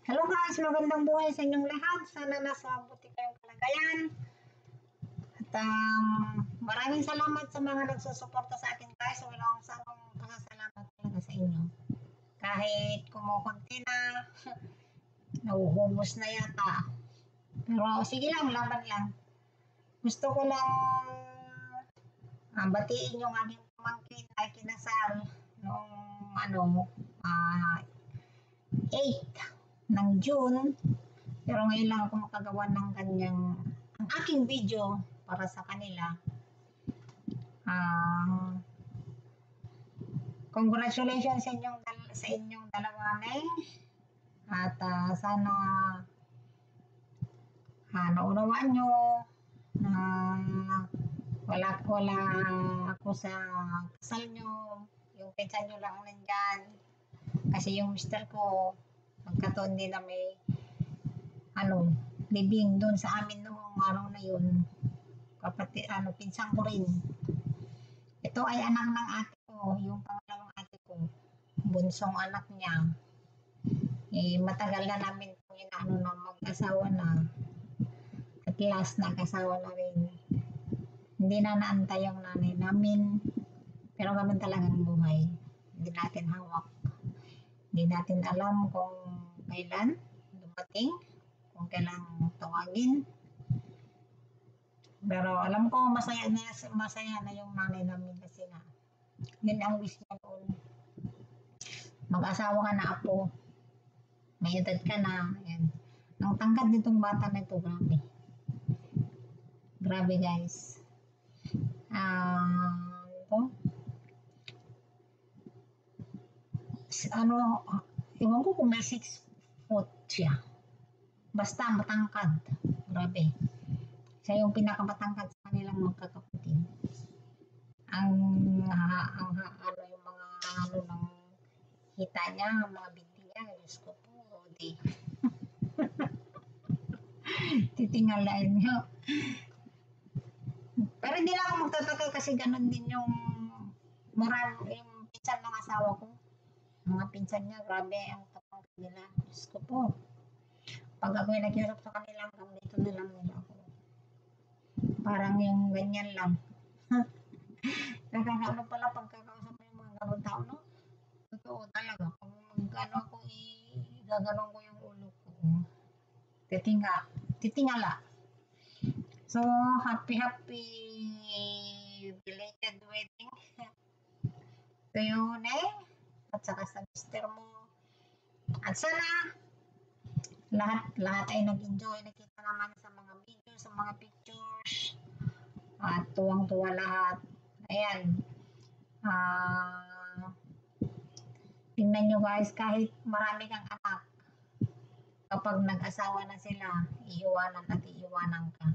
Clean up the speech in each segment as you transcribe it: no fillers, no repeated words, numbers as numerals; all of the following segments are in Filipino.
Hello guys, magandang buhay sa inyong lahat. Sana nasa mabuti kayong kalagayan. At maraming salamat sa mga nagsusuporta sa akin guys. Walang sawang pasasalamat talaga sa inyo. Kahit kumukunti na, nauhubos na yata. Pero sige lang, laban lang. Gusto ko lang batiin yung aking pamangkin ay kinasal noong 8 ng June. Pero ngayon lang ako makagawa ng ang aking video para sa kanila. Congratulations sa inyong dalawa Neng. At sana naunawaan nyo na wala ako sa kasal nyo. Yung pinsan nyo lang nandyan. Kasi yung mister ko magkataon din na may living doon sa amin noong araw na yun. Kapatid, pinsan ko rin. Ito ay anak ng ate ko, yung pangalawang ate ko. Bunsong anak niya. Matagal na namin na mag-asawa na. At last, nag-asawa na rin. Hindi na naantay yung nanay namin. Pero ganun talagang buhay. Hindi natin hawak. Hindi natin alam kung kailan dumating, kung kailan tawagin. Pero alam ko masaya na yung nanay namin kasi nga yun ang wish niya noon. Mag-asawa ka na apo. May edad ka na. Ayan. Ang tangkad nitong bata na ito, grabe. Grabe guys. Ewan ko kung may 6 foot siya. Basta matangkad. Grabe. Siya yung pinakamatangkad sa kanilang magkakapatid. Yung mga ng hita niya, mga binti niya, Diyos ko po, Rodi. Titingalain niyo. Pero hindi lang ako magtataka kasi ganun din yung pinsan ng asawa ko. Mga pinsan niya, grabe ang tapang nila. Diyos ko po. Pag ako yung nag-hirap sa kanila, hanggang dito na lang nila ako. Parang yung ganyan lang. Nakakaano pala pagkakausap mo yung mga ganun tao, no? Totoo talaga. Pag ako, gaganon ko yung ulo ko. Titingala. So, happy belated wedding to you, Neng. At saka sa mister mo. At sana lahat ay nag-enjoy. Nakita naman sa mga video, sa mga pictures. At tuwang-tuwa lahat. Ayan. Tingnan nyo guys, kahit marami kang anak, kapag nag-asawa na sila, iiwanan ka.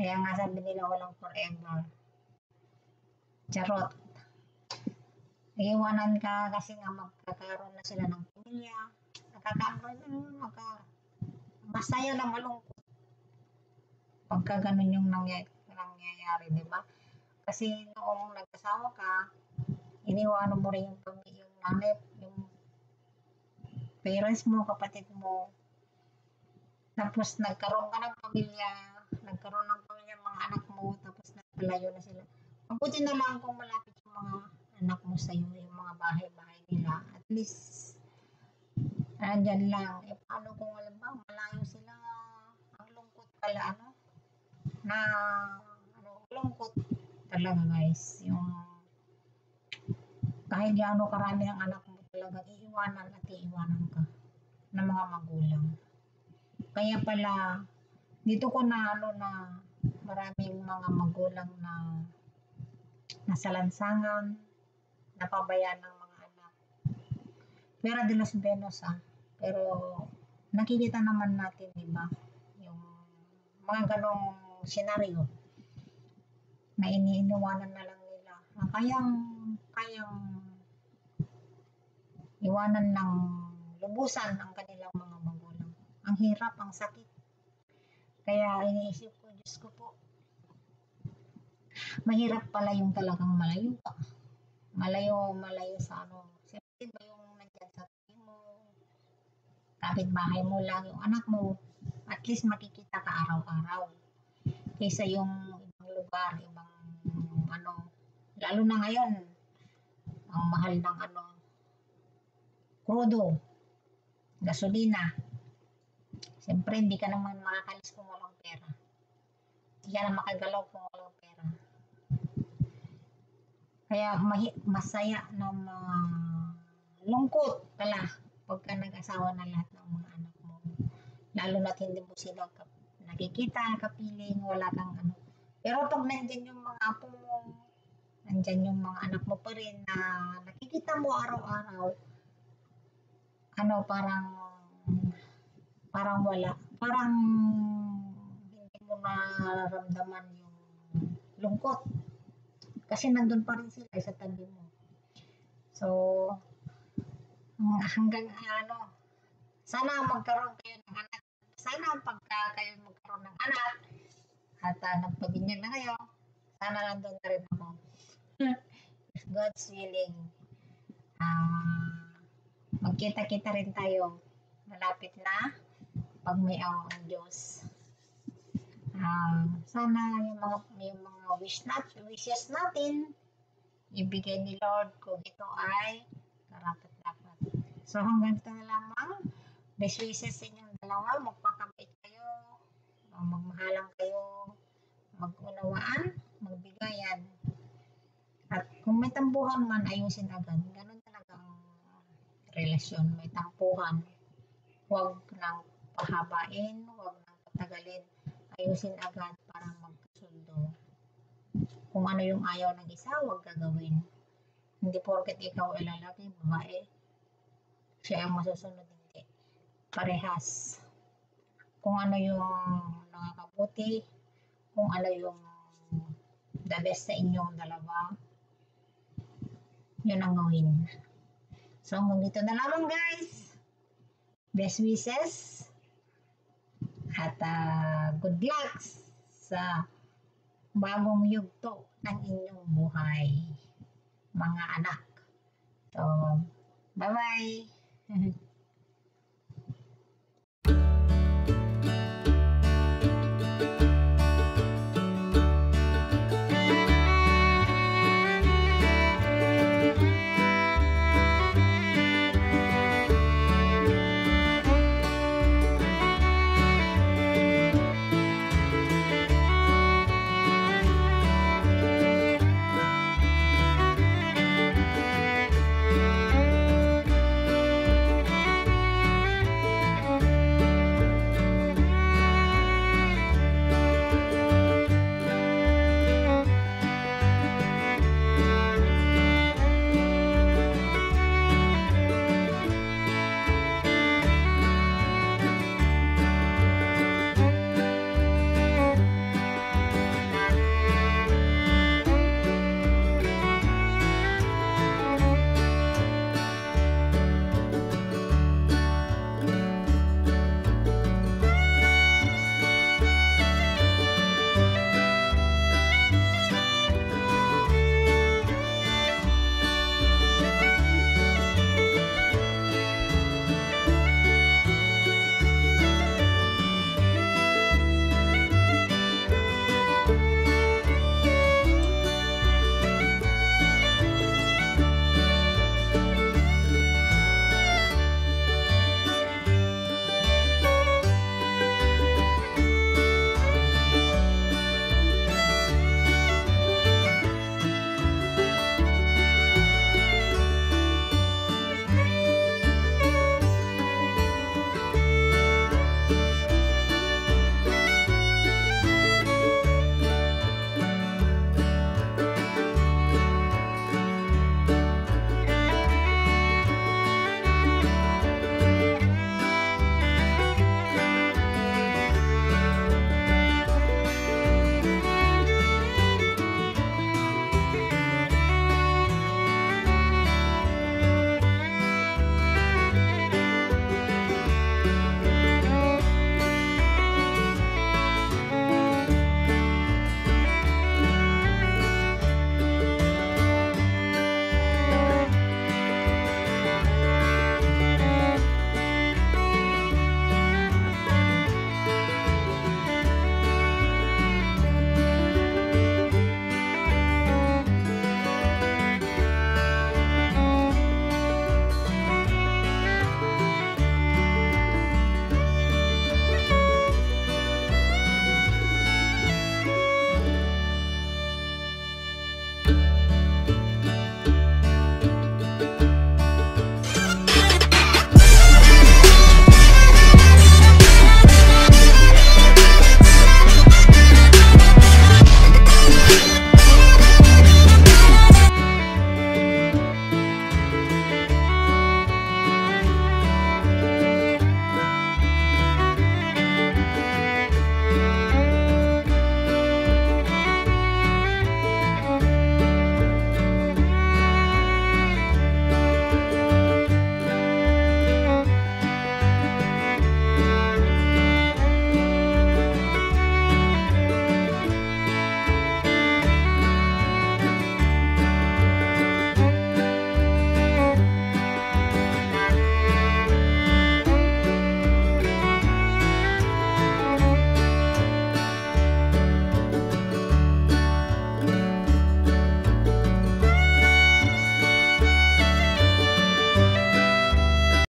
Kaya nga sabi nila walang forever. Charot. Iiwanan ka kasi nga magkakaroon na sila ng pamilya. Masaya na malungkot. Pagka ganun yung nangyayari, di ba? Kasi noong nag-asawa ka, iniwanan mo rin yung nanay, yung parents mo, kapatid mo. Tapos nagkaroon ka ng pamilya, mga anak mo, tapos nagpalayo na sila. Mabuti na lang kung malapit yung mga anak mo sa'yo, yung mga bahay-bahay nila. At least, nandyan lang. Paano kung alam ba, malayo sila, ang lungkot pala, lungkot talaga guys. Yung kahit gaano karami ng anak mo talaga, iiwanan ka ng mga magulang. Kaya pala, dito ko na maraming mga magulang na nasa lansangan, napabayaan ng mga anak. Pero de los Benos pero nakikita naman natin, di ba? Yung mga ganong senaryo na iniiwanan na lang nila. Kayang iwanan ng lubusan ang kanilang mga magulang. Ang hirap, ang sakit. Kaya iniisip ko, Diyos ko po, mahirap pala yung talagang malayo ka. Malayo sa siyempre ba yung nandyan sa tabi mo, kapitbahay mo lang yung anak mo, at least makikita ka araw-araw. Kaysa yung ibang lugar, ibang ano, lalo na ngayon, ang mahal ng ano, crudo, gasolina. Siyempre, hindi ka naman makakalis kung walang pera. Hindi ka na makagalaw kung walang pera. Kaya masaya na lungkot pala pagka nag-asawa na lahat ng mga anak mo. Lalo na't hindi mo sila nakikita, kapiling, wala kang ano. Pero pag nandyan yung mga apo mo, nandyan yung mga anak mo pa rin na nakikita mo araw-araw, ano, parang wala. Parang hindi mo nararamdaman yung lungkot. Kasi nandun pa rin sila sa tabi mo. So, hanggang ano, sana magkaroon kayo ng anak. Sana pagka kayo magkaroon ng anak at nagpabinyag na kayo, sana nandun na rin ako. If God's willing, magkita-kita rin tayo. Malapit na pag may awa ang Diyos. Sana yung mga wishes natin, ibigay ni Lord kung ito ay karapat-dapat. So hanggang ito na lamang. Best wishes sa inyong dalawa. Magpakabait kayo, magmahalang kayo, mag-unawaan, magbigayan. At kung may tampuhan man, ayusin agad. Ganun talaga ang relasyon. May tampuhan. Huwag nang pahabain, huwag nang patagalin. Ayusin agad para magkasundo. Kung ano yung ayaw ng isa, huwag gagawin. Hindi porket ikaw ay lalaki, babae, siya ang masusunod, hindi. Parehas. Kung ano yung nakakabuti, kung ano yung the best sa inyong dalawa, yun ang gawin. So hanggang dito na lamang, guys. Best wishes at good luck sa bagong yugto ng inyong buhay, mga anak. So, bye-bye!